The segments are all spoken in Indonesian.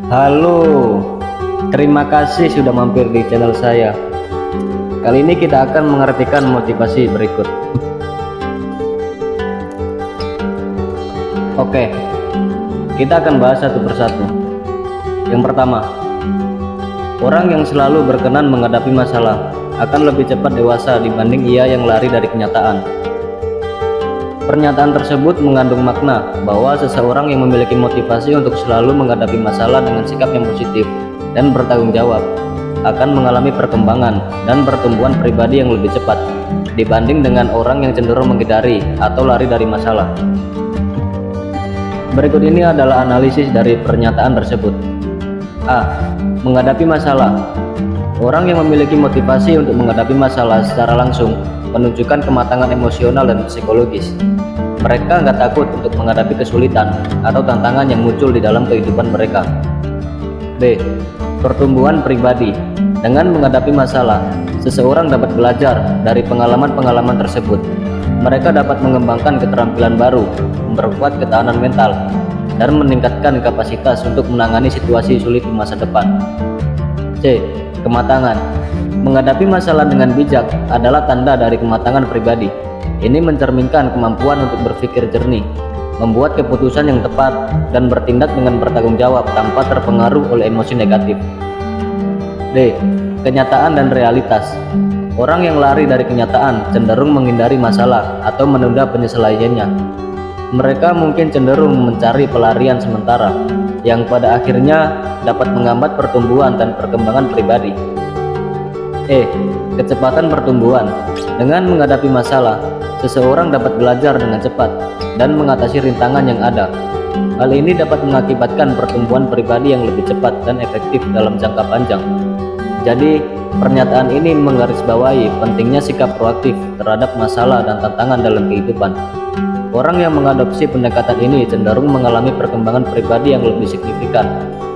Halo, terima kasih sudah mampir di channel saya. Kali ini kita akan mengartikan motivasi berikut. Oke, kita akan bahas satu persatu. Yang pertama, orang yang selalu berkenan menghadapi masalah akan lebih cepat dewasa dibanding ia yang lari dari kenyataan. Pernyataan tersebut mengandung makna bahwa seseorang yang memiliki motivasi untuk selalu menghadapi masalah dengan sikap yang positif dan bertanggung jawab akan mengalami perkembangan dan pertumbuhan pribadi yang lebih cepat dibanding dengan orang yang cenderung menghindari atau lari dari masalah. Berikut ini adalah analisis dari pernyataan tersebut. A. Menghadapi masalah. Orang yang memiliki motivasi untuk menghadapi masalah secara langsung menunjukkan kematangan emosional dan psikologis. Mereka nggak takut untuk menghadapi kesulitan atau tantangan yang muncul di dalam kehidupan mereka. B. Pertumbuhan pribadi. Dengan menghadapi masalah, seseorang dapat belajar dari pengalaman-pengalaman tersebut. Mereka dapat mengembangkan keterampilan baru, memperkuat ketahanan mental, dan meningkatkan kapasitas untuk menangani situasi sulit di masa depan. C. Kematangan. Menghadapi masalah dengan bijak adalah tanda dari kematangan pribadi. Ini mencerminkan kemampuan untuk berpikir jernih, membuat keputusan yang tepat, dan bertindak dengan bertanggung jawab tanpa terpengaruh oleh emosi negatif. D. Kenyataan dan realitas. Orang yang lari dari kenyataan cenderung menghindari masalah atau menunda penyelesaiannya. Mereka mungkin cenderung mencari pelarian sementara, yang pada akhirnya dapat menghambat pertumbuhan dan perkembangan pribadi. E. Kecepatan pertumbuhan. Dengan menghadapi masalah, seseorang dapat belajar dengan cepat dan mengatasi rintangan yang ada. Hal ini dapat mengakibatkan pertumbuhan pribadi yang lebih cepat dan efektif dalam jangka panjang. Jadi, pernyataan ini menggarisbawahi pentingnya sikap proaktif terhadap masalah dan tantangan dalam kehidupan. Orang yang mengadopsi pendekatan ini cenderung mengalami perkembangan pribadi yang lebih signifikan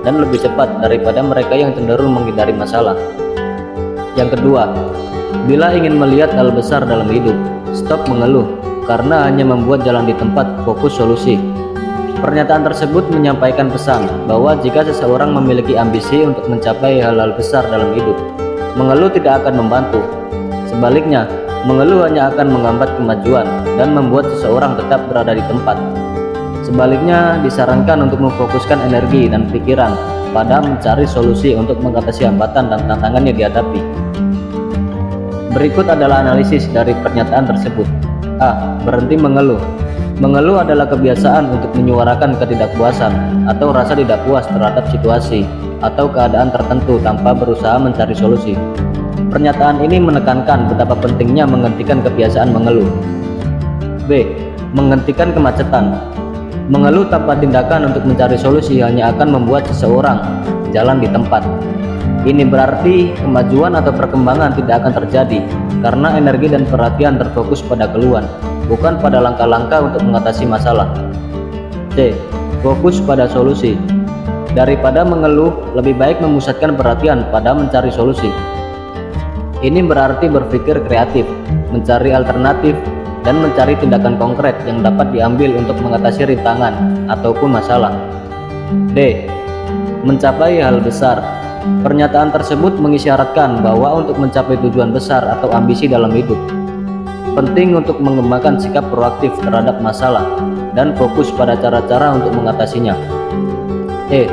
dan lebih cepat daripada mereka yang cenderung menghindari masalah. Yang kedua, bila ingin melihat hal besar dalam hidup, stop mengeluh karena hanya membuat jalan di tempat, fokus solusi. Pernyataan tersebut menyampaikan pesan bahwa jika seseorang memiliki ambisi untuk mencapai hal-hal besar dalam hidup, mengeluh tidak akan membantu. Sebaliknya, mengeluh hanya akan menghambat kemajuan dan membuat seseorang tetap berada di tempat. Sebaliknya, disarankan untuk memfokuskan energi dan pikiran pada mencari solusi untuk mengatasi hambatan dan tantangan yang dihadapi. Berikut adalah analisis dari pernyataan tersebut. A. Berhenti mengeluh. Mengeluh adalah kebiasaan untuk menyuarakan ketidakpuasan atau rasa tidak puas terhadap situasi atau keadaan tertentu tanpa berusaha mencari solusi. Pernyataan ini menekankan betapa pentingnya menghentikan kebiasaan mengeluh. B. Menghentikan kemacetan. Mengeluh tanpa tindakan untuk mencari solusi hanya akan membuat seseorang jalan di tempat. Ini berarti kemajuan atau perkembangan tidak akan terjadi karena energi dan perhatian terfokus pada keluhan, bukan pada langkah-langkah untuk mengatasi masalah. C. Fokus pada solusi. Daripada mengeluh, lebih baik memusatkan perhatian pada mencari solusi. Ini berarti berpikir kreatif, mencari alternatif, dan mencari tindakan konkret yang dapat diambil untuk mengatasi rintangan ataupun masalah. D. Mencapai hal besar. Pernyataan tersebut mengisyaratkan bahwa untuk mencapai tujuan besar atau ambisi dalam hidup, penting untuk mengembangkan sikap proaktif terhadap masalah dan fokus pada cara-cara untuk mengatasinya. E.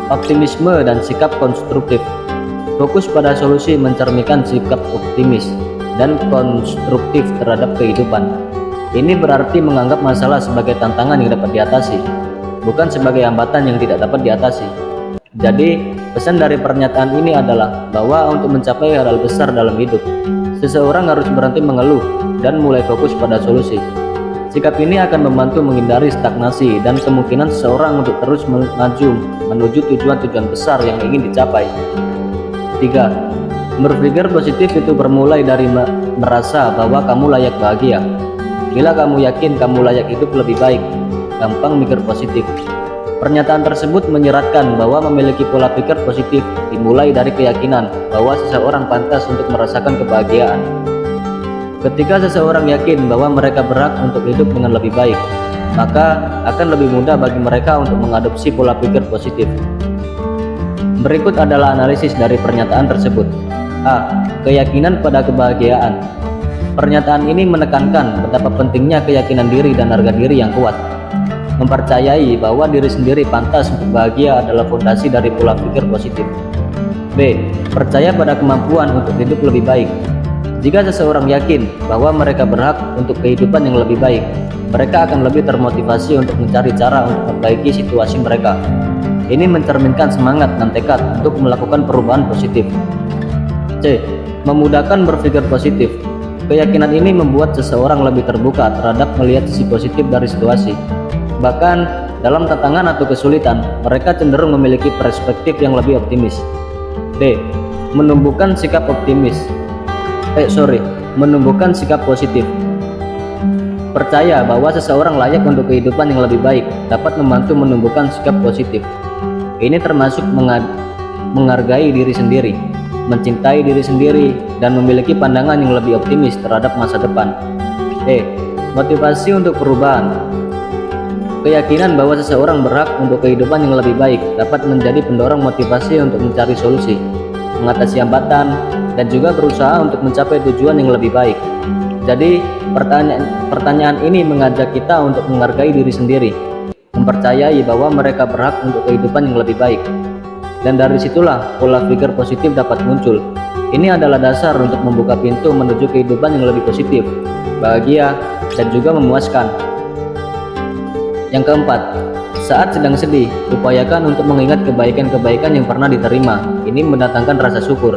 Optimisme dan sikap konstruktif. Fokus pada solusi mencerminkan sikap optimis dan konstruktif terhadap kehidupan. Ini berarti menganggap masalah sebagai tantangan yang dapat diatasi, bukan sebagai hambatan yang tidak dapat diatasi. Jadi, pesan dari pernyataan ini adalah bahwa untuk mencapai hal-hal besar dalam hidup, seseorang harus berhenti mengeluh dan mulai fokus pada solusi. Sikap ini akan membantu menghindari stagnasi dan kemungkinan seseorang untuk terus maju menuju tujuan-tujuan besar yang ingin dicapai. 3. Berpikir positif itu bermulai dari merasa bahwa kamu layak bahagia. Bila kamu yakin kamu layak hidup lebih baik, gampang mikir positif. Pernyataan tersebut menyeratkan bahwa memiliki pola pikir positif dimulai dari keyakinan bahwa seseorang pantas untuk merasakan kebahagiaan. Ketika seseorang yakin bahwa mereka berhak untuk hidup dengan lebih baik, maka akan lebih mudah bagi mereka untuk mengadopsi pola pikir positif. Berikut adalah analisis dari pernyataan tersebut. A. Keyakinan pada kebahagiaan. Pernyataan ini menekankan betapa pentingnya keyakinan diri dan harga diri yang kuat. Mempercayai bahwa diri sendiri pantas untuk bahagia adalah fondasi dari pola pikir positif. B. Percaya pada kemampuan untuk hidup lebih baik. Jika seseorang yakin bahwa mereka berhak untuk kehidupan yang lebih baik, mereka akan lebih termotivasi untuk mencari cara untuk memperbaiki situasi mereka. Ini mencerminkan semangat dan tekad untuk melakukan perubahan positif. C. Memudahkan berpikir positif. Keyakinan ini membuat seseorang lebih terbuka terhadap melihat sisi positif dari situasi. Bahkan dalam tantangan atau kesulitan, mereka cenderung memiliki perspektif yang lebih optimis. D. Menumbuhkan sikap positif. Percaya bahwa seseorang layak untuk kehidupan yang lebih baik dapat membantu menumbuhkan sikap positif. Ini termasuk menghargai diri sendiri, mencintai diri sendiri, dan memiliki pandangan yang lebih optimis terhadap masa depan. E. Motivasi untuk perubahan. Keyakinan bahwa seseorang berhak untuk kehidupan yang lebih baik dapat menjadi pendorong motivasi untuk mencari solusi, mengatasi hambatan, dan juga berusaha untuk mencapai tujuan yang lebih baik. Jadi, pertanyaan ini mengajak kita untuk menghargai diri sendiri, mempercayai bahwa mereka berhak untuk kehidupan yang lebih baik. Dan dari situlah pola pikir positif dapat muncul. Ini adalah dasar untuk membuka pintu menuju kehidupan yang lebih positif, bahagia, dan juga memuaskan. Yang keempat, saat sedang sedih, upayakan untuk mengingat kebaikan-kebaikan yang pernah diterima. Ini mendatangkan rasa syukur.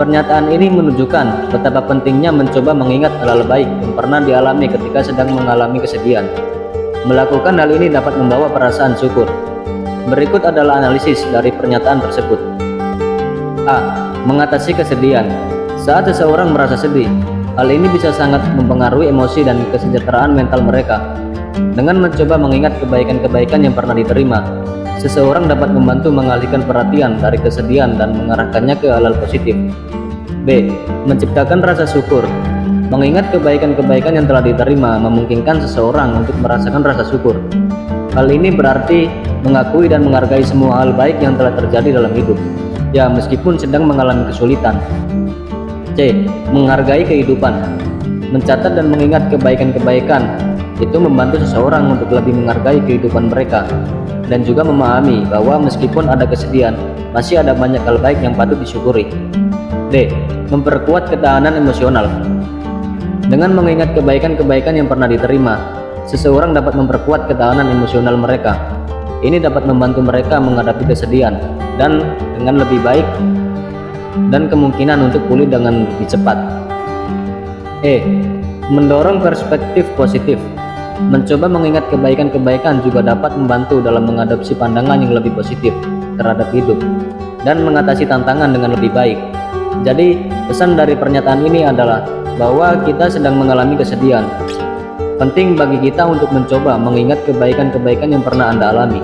Pernyataan ini menunjukkan betapa pentingnya mencoba mengingat hal-hal baik yang pernah dialami ketika sedang mengalami kesedihan. Melakukan hal ini dapat membawa perasaan syukur. Berikut adalah analisis dari pernyataan tersebut. A. Mengatasi kesedihan. Saat seseorang merasa sedih, hal ini bisa sangat mempengaruhi emosi dan kesejahteraan mental mereka. Dengan mencoba mengingat kebaikan-kebaikan yang pernah diterima, seseorang dapat membantu mengalihkan perhatian dari kesedihan dan mengarahkannya ke hal-hal positif. B. Menciptakan rasa syukur. Mengingat kebaikan-kebaikan yang telah diterima memungkinkan seseorang untuk merasakan rasa syukur. Hal ini berarti mengakui dan menghargai semua hal baik yang telah terjadi dalam hidup, ya meskipun sedang mengalami kesulitan. C. Menghargai kehidupan. Mencatat dan mengingat kebaikan-kebaikan itu membantu seseorang untuk lebih menghargai kehidupan mereka dan juga memahami bahwa meskipun ada kesedihan, masih ada banyak hal baik yang patut disyukuri. D. Memperkuat ketahanan emosional. Dengan mengingat kebaikan-kebaikan yang pernah diterima, seseorang dapat memperkuat ketahanan emosional mereka. Ini dapat membantu mereka menghadapi kesedihan dan dengan lebih baik dan kemungkinan untuk pulih dengan lebih cepat. E. Mendorong perspektif positif. Mencoba mengingat kebaikan-kebaikan juga dapat membantu dalam mengadopsi pandangan yang lebih positif terhadap hidup dan mengatasi tantangan dengan lebih baik. Jadi, pesan dari pernyataan ini adalah bahwa kita sedang mengalami kesedihan. Penting bagi kita untuk mencoba mengingat kebaikan-kebaikan yang pernah Anda alami.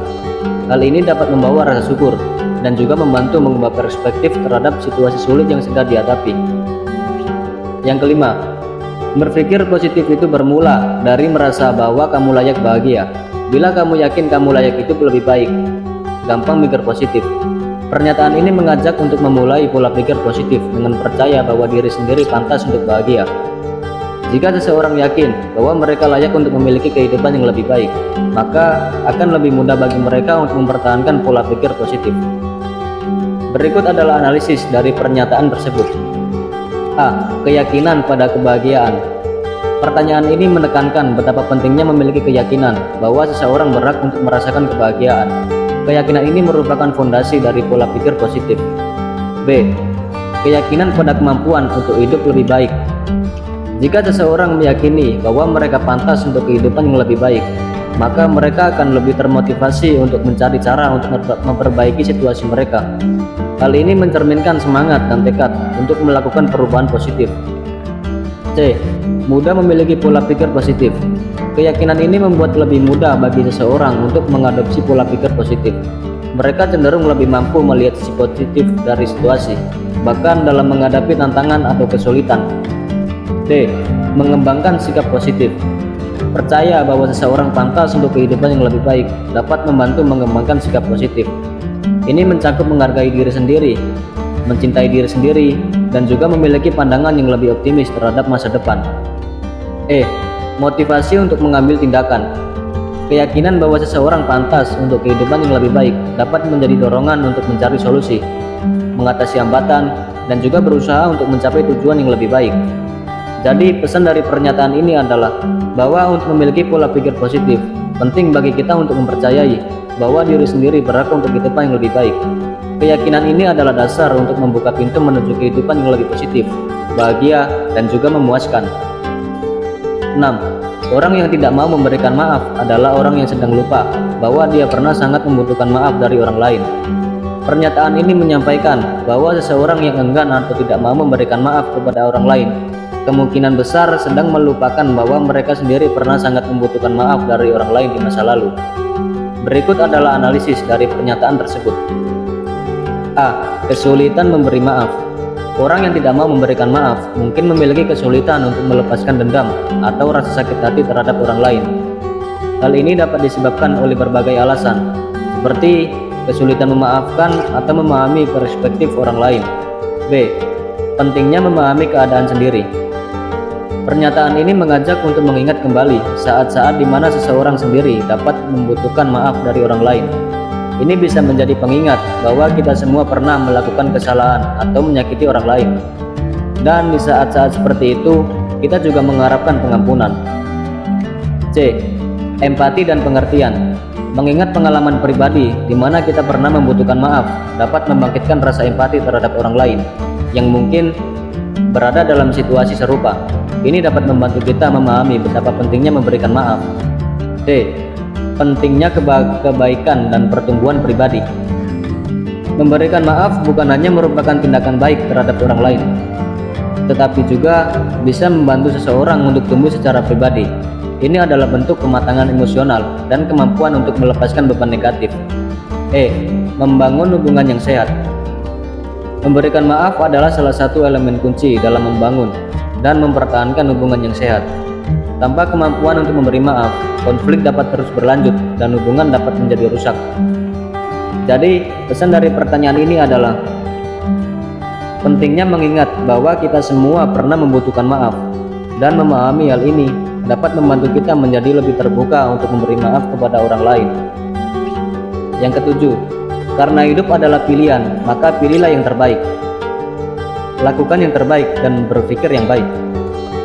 Hal ini dapat membawa rasa syukur dan juga membantu mengubah perspektif terhadap situasi sulit yang sedang dihadapi. Yang kelima, berpikir positif itu bermula dari merasa bahwa kamu layak bahagia. Bila kamu yakin kamu layak hidup lebih baik, gampang mikir positif. Pernyataan ini mengajak untuk memulai pola pikir positif dengan percaya bahwa diri sendiri pantas untuk bahagia. Jika seseorang yakin bahwa mereka layak untuk memiliki kehidupan yang lebih baik, maka akan lebih mudah bagi mereka untuk mempertahankan pola pikir positif. Berikut adalah analisis dari pernyataan tersebut. A. Keyakinan pada kebahagiaan. Pertanyaan ini menekankan betapa pentingnya memiliki keyakinan bahwa seseorang berhak untuk merasakan kebahagiaan. Keyakinan ini merupakan fondasi dari pola pikir positif. B. Keyakinan pada kemampuan untuk hidup lebih baik. Jika seseorang meyakini bahwa mereka pantas untuk kehidupan yang lebih baik, maka mereka akan lebih termotivasi untuk mencari cara untuk memperbaiki situasi mereka. Hal ini mencerminkan semangat dan tekad untuk melakukan perubahan positif. C. Mudah memiliki pola pikir positif. Keyakinan ini membuat lebih mudah bagi seseorang untuk mengadopsi pola pikir positif. Mereka cenderung lebih mampu melihat sisi positif dari situasi, bahkan dalam menghadapi tantangan atau kesulitan. D. Mengembangkan sikap positif. Percaya bahwa seseorang pantas untuk kehidupan yang lebih baik dapat membantu mengembangkan sikap positif. Ini mencakup menghargai diri sendiri, mencintai diri sendiri, dan juga memiliki pandangan yang lebih optimis terhadap masa depan. Motivasi untuk mengambil tindakan. Keyakinan bahwa seseorang pantas untuk kehidupan yang lebih baik dapat menjadi dorongan untuk mencari solusi, mengatasi hambatan, dan juga berusaha untuk mencapai tujuan yang lebih baik. Jadi pesan dari pernyataan ini adalah bahwa untuk memiliki pola pikir positif, penting bagi kita untuk mempercayai bahwa diri sendiri berhak untuk kehidupan yang lebih baik. Keyakinan ini adalah dasar untuk membuka pintu menuju kehidupan yang lebih positif, bahagia, dan juga memuaskan. 6. Orang yang tidak mau memberikan maaf adalah orang yang sedang lupa bahwa dia pernah sangat membutuhkan maaf dari orang lain. Pernyataan ini menyampaikan bahwa seseorang yang enggan atau tidak mau memberikan maaf kepada orang lain kemungkinan besar sedang melupakan bahwa mereka sendiri pernah sangat membutuhkan maaf dari orang lain di masa lalu. Berikut adalah analisis dari pernyataan tersebut. Kesulitan memberi maaf. Orang yang tidak mau memberikan maaf mungkin memiliki kesulitan untuk melepaskan dendam atau rasa sakit hati terhadap orang lain. Hal ini dapat disebabkan oleh berbagai alasan, seperti kesulitan memaafkan atau memahami perspektif orang lain. Pentingnya memahami keadaan sendiri. Pernyataan ini mengajak untuk mengingat kembali saat-saat di mana seseorang sendiri dapat membutuhkan maaf dari orang lain. Ini bisa menjadi pengingat bahwa kita semua pernah melakukan kesalahan atau menyakiti orang lain. Dan di saat-saat seperti itu, kita juga mengharapkan pengampunan. Empati dan pengertian. Mengingat pengalaman pribadi di mana kita pernah membutuhkan maaf dapat membangkitkan rasa empati terhadap orang lain yang mungkin berada dalam situasi serupa. Ini dapat membantu kita memahami betapa pentingnya memberikan maaf. Pentingnya kebaikan dan pertumbuhan pribadi. Memberikan maaf bukan hanya merupakan tindakan baik terhadap orang lain, tetapi juga bisa membantu seseorang untuk tumbuh secara pribadi. Ini adalah bentuk kematangan emosional dan kemampuan untuk melepaskan beban negatif. Membangun hubungan yang sehat. Memberikan maaf adalah salah satu elemen kunci dalam membangun dan mempertahankan hubungan yang sehat. Tanpa kemampuan untuk memberi maaf, konflik dapat terus berlanjut dan hubungan dapat menjadi rusak. Jadi, pesan dari pertanyaan ini adalah pentingnya mengingat bahwa kita semua pernah membutuhkan maaf, dan memahami hal ini dapat membantu kita menjadi lebih terbuka untuk memberi maaf kepada orang lain. Yang ketujuh, karena hidup adalah pilihan, maka pilihlah yang terbaik. Lakukan yang terbaik dan berpikir yang baik.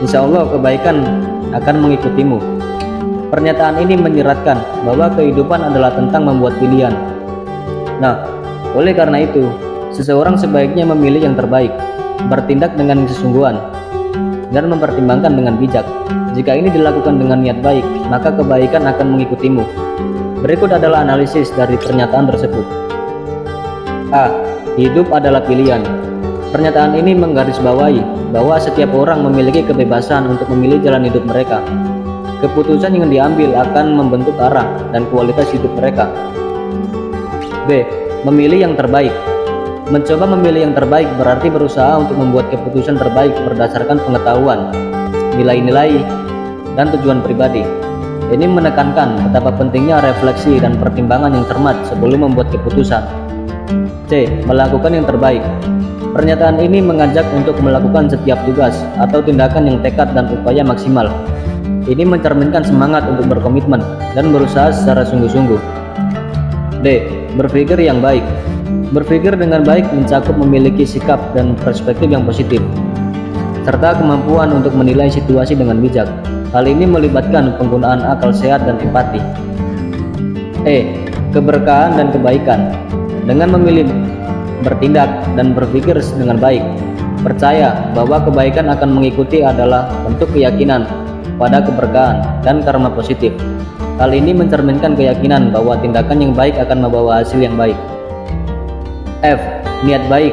Insya Allah kebaikan akan mengikutimu. Pernyataan ini menyeratkan bahwa kehidupan adalah tentang membuat pilihan. Oleh karena itu, seseorang sebaiknya memilih yang terbaik, bertindak dengan kesungguhan, dan mempertimbangkan dengan bijak. Jika ini dilakukan dengan niat baik, maka kebaikan akan mengikutimu. Berikut adalah analisis dari pernyataan tersebut. Hidup adalah pilihan. Pernyataan ini menggarisbawahi bahwa setiap orang memiliki kebebasan untuk memilih jalan hidup mereka. Keputusan yang diambil akan membentuk arah dan kualitas hidup mereka. Memilih yang terbaik. Mencoba memilih yang terbaik berarti berusaha untuk membuat keputusan terbaik berdasarkan pengetahuan, nilai-nilai, dan tujuan pribadi. Ini menekankan betapa pentingnya refleksi dan pertimbangan yang cermat sebelum membuat keputusan. Melakukan yang terbaik. Pernyataan ini mengajak untuk melakukan setiap tugas atau tindakan yang tekad dan upaya maksimal. Ini mencerminkan semangat untuk berkomitmen dan berusaha secara sungguh-sungguh. Berpikir yang baik. Berpikir dengan baik mencakup memiliki sikap dan perspektif yang positif, serta kemampuan untuk menilai situasi dengan bijak. Hal ini melibatkan penggunaan akal sehat dan empati. Keberkahan dan kebaikan. Dengan memilih bertindak dan berpikir dengan baik, percaya bahwa kebaikan akan mengikuti adalah bentuk keyakinan pada keberkahan dan karma positif. Hal ini mencerminkan keyakinan bahwa tindakan yang baik akan membawa hasil yang baik. Niat baik.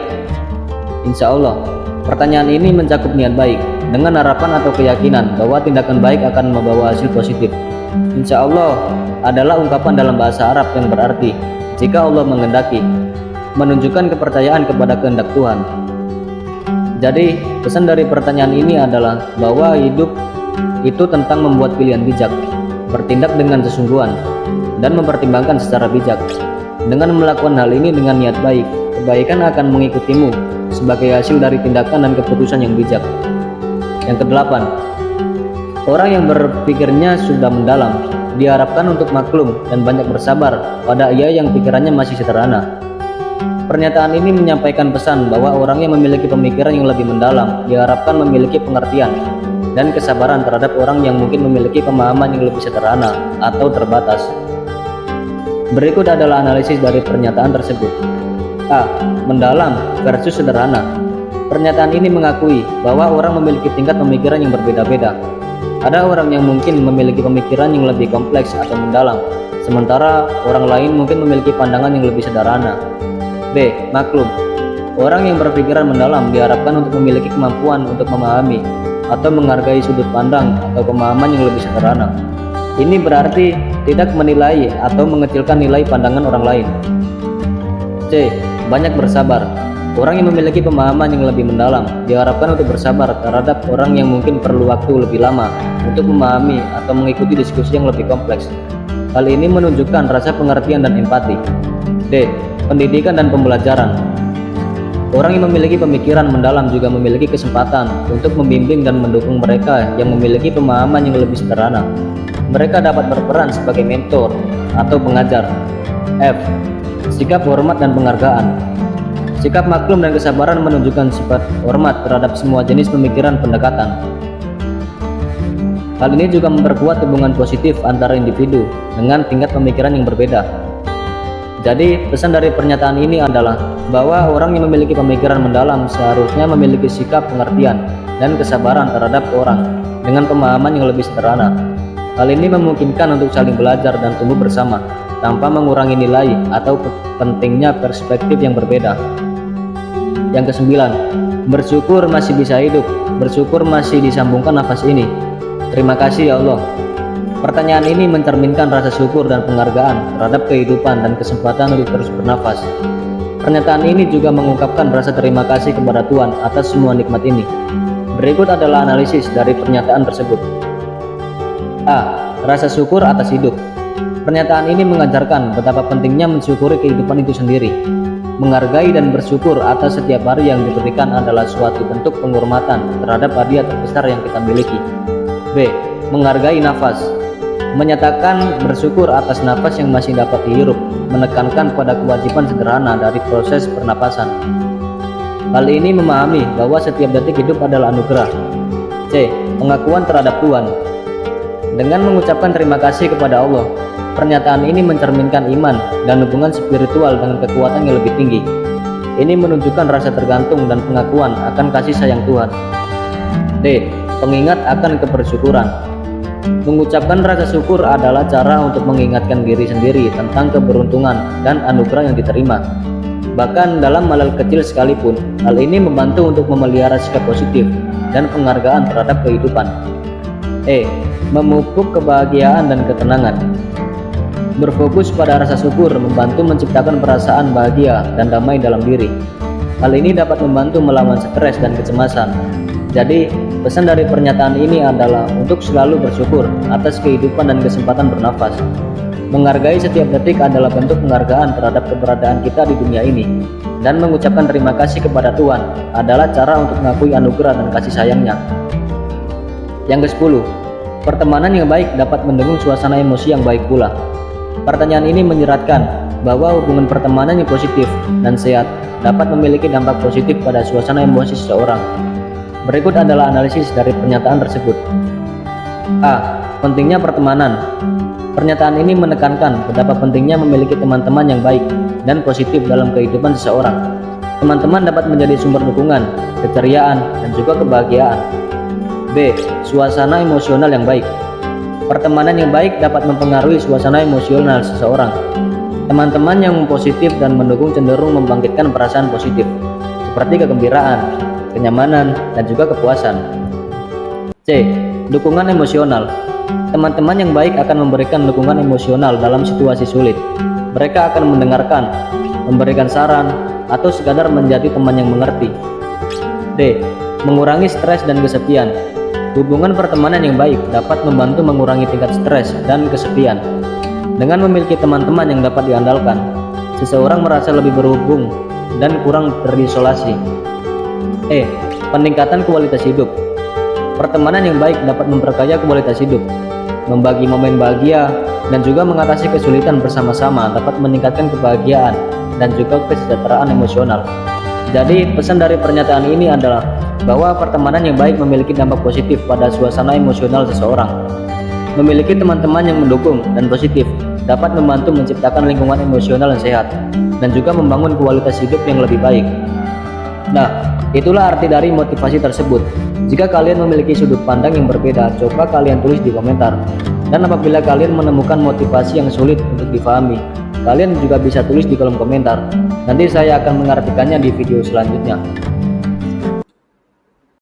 Insya Allah, pertanyaan ini mencakup niat baik dengan harapan atau keyakinan bahwa tindakan baik akan membawa hasil positif. Insya Allah adalah ungkapan dalam bahasa Arab yang berarti jika Allah menghendaki, menunjukkan kepercayaan kepada kehendak Tuhan. Jadi, pesan dari pertanyaan ini adalah bahwa hidup itu tentang membuat pilihan bijak, bertindak dengan sesungguhan, dan mempertimbangkan secara bijak. Dengan melakukan hal ini dengan niat baik, kebaikan akan mengikutimu sebagai hasil dari tindakan dan keputusan yang bijak. Yang kedelapan, orang yang berpikirnya sudah mendalam diharapkan untuk maklum dan banyak bersabar pada ia yang pikirannya masih sederhana. Pernyataan ini menyampaikan pesan bahwa orang yang memiliki pemikiran yang lebih mendalam diharapkan memiliki pengertian dan kesabaran terhadap orang yang mungkin memiliki pemahaman yang lebih sederhana atau terbatas. Berikut adalah analisis dari pernyataan tersebut. A. Mendalam versus sederhana. Pernyataan ini mengakui bahwa orang memiliki tingkat pemikiran yang berbeda-beda. Ada orang yang mungkin memiliki pemikiran yang lebih kompleks atau mendalam, sementara orang lain mungkin memiliki pandangan yang lebih sederhana. B. Maklum. Orang yang berpikiran mendalam diharapkan untuk memiliki kemampuan untuk memahami atau menghargai sudut pandang atau pemahaman yang lebih sederhana. Ini berarti tidak menilai atau mengecilkan nilai pandangan orang lain. C. Banyak bersabar. Orang yang memiliki pemahaman yang lebih mendalam diharapkan untuk bersabar terhadap orang yang mungkin perlu waktu lebih lama untuk memahami atau mengikuti diskusi yang lebih kompleks. Hal ini menunjukkan rasa pengertian dan empati. D. Pendidikan dan pembelajaran. Orang yang memiliki pemikiran mendalam juga memiliki kesempatan untuk membimbing dan mendukung mereka yang memiliki pemahaman yang lebih sederhana. Mereka dapat berperan sebagai mentor atau pengajar. F. Sikap hormat dan penghargaan. Sikap maklum dan kesabaran menunjukkan sifat hormat terhadap semua jenis pemikiran pendekatan. Hal ini juga memperkuat hubungan positif antara individu dengan tingkat pemikiran yang berbeda. Jadi, pesan dari pernyataan ini adalah bahwa orang yang memiliki pemikiran mendalam seharusnya memiliki sikap pengertian dan kesabaran terhadap orang dengan pemahaman yang lebih sederhana. Hal ini memungkinkan untuk saling belajar dan tumbuh bersama tanpa mengurangi nilai atau pentingnya perspektif yang berbeda. Yang kesembilan, bersyukur masih bisa hidup, bersyukur masih disambungkan nafas ini. Terima kasih ya Allah. Pertanyaan ini mencerminkan rasa syukur dan penghargaan terhadap kehidupan dan kesempatan untuk terus bernafas. Pernyataan ini juga mengungkapkan rasa terima kasih kepada Tuhan atas semua nikmat ini. Berikut adalah analisis dari pernyataan tersebut. A. Rasa syukur atas hidup. Pernyataan ini mengajarkan betapa pentingnya mensyukuri kehidupan itu sendiri. Menghargai dan bersyukur atas setiap hari yang diberikan adalah suatu bentuk penghormatan terhadap hadiah terbesar yang kita miliki. B. Menghargai nafas. Menyatakan bersyukur atas nafas yang masih dapat dihirup, menekankan pada kewajiban sederhana dari proses pernapasan. Hal ini memahami bahwa setiap detik hidup adalah anugerah. C. Pengakuan terhadap Tuhan. Dengan mengucapkan terima kasih kepada Allah, pernyataan ini mencerminkan iman dan hubungan spiritual dengan kekuatan yang lebih tinggi. Ini menunjukkan rasa tergantung dan pengakuan akan kasih sayang Tuhan. D. Pengingat akan kebersyukuran. Mengucapkan rasa syukur adalah cara untuk mengingatkan diri sendiri tentang keberuntungan dan anugerah yang diterima. Bahkan dalam hal kecil sekalipun, hal ini membantu untuk memelihara sikap positif dan penghargaan terhadap kehidupan. E. Memupuk kebahagiaan dan ketenangan. Berfokus pada rasa syukur membantu menciptakan perasaan bahagia dan damai dalam diri. Hal ini dapat membantu melawan stres dan kecemasan. Jadi, pesan dari pernyataan ini adalah untuk selalu bersyukur atas kehidupan dan kesempatan bernafas. Menghargai setiap detik adalah bentuk penghargaan terhadap keberadaan kita di dunia ini. Dan mengucapkan terima kasih kepada Tuhan adalah cara untuk mengakui anugerah dan kasih sayangnya. Yang ke-10, pertemanan yang baik dapat mendukung suasana emosi yang baik pula. Pertanyaan ini menyeratkan bahwa hubungan pertemanan yang positif dan sehat dapat memiliki dampak positif pada suasana emosi seseorang. Berikut adalah analisis dari pernyataan tersebut. A. Pentingnya pertemanan. Pernyataan ini menekankan betapa pentingnya memiliki teman-teman yang baik dan positif dalam kehidupan seseorang. Teman-teman dapat menjadi sumber dukungan, keceriaan, dan juga kebahagiaan. B. Suasana emosional yang baik. Pertemanan yang baik dapat mempengaruhi suasana emosional seseorang. Teman-teman yang positif dan mendukung cenderung membangkitkan perasaan positif, seperti kegembiraan, kenyamanan, dan juga kepuasan. C. Dukungan emosional. Teman-teman yang baik akan memberikan dukungan emosional dalam situasi sulit. Mereka akan mendengarkan, memberikan saran, atau sekadar menjadi teman yang mengerti. D. Mengurangi stres dan kesepian. Hubungan pertemanan yang baik dapat membantu mengurangi tingkat stres dan kesepian. Dengan memiliki teman-teman yang dapat diandalkan, seseorang merasa lebih berhubung dan kurang terisolasi. Peningkatan kualitas hidup. Pertemanan yang baik dapat memperkaya kualitas hidup, membagi momen bahagia, dan juga mengatasi kesulitan bersama-sama dapat meningkatkan kebahagiaan dan juga kesejahteraan emosional. Jadi pesan dari pernyataan ini adalah bahwa pertemanan yang baik memiliki dampak positif pada suasana emosional seseorang. Memiliki teman-teman yang mendukung dan positif dapat membantu menciptakan lingkungan emosional yang sehat dan juga membangun kualitas hidup yang lebih baik. Nah, itulah arti dari motivasi tersebut. Jika kalian memiliki sudut pandang yang berbeda, coba kalian tulis di komentar. Dan apabila kalian menemukan motivasi yang sulit untuk difahami, kalian juga bisa tulis di kolom komentar. Nanti saya akan mengartikannya di video selanjutnya.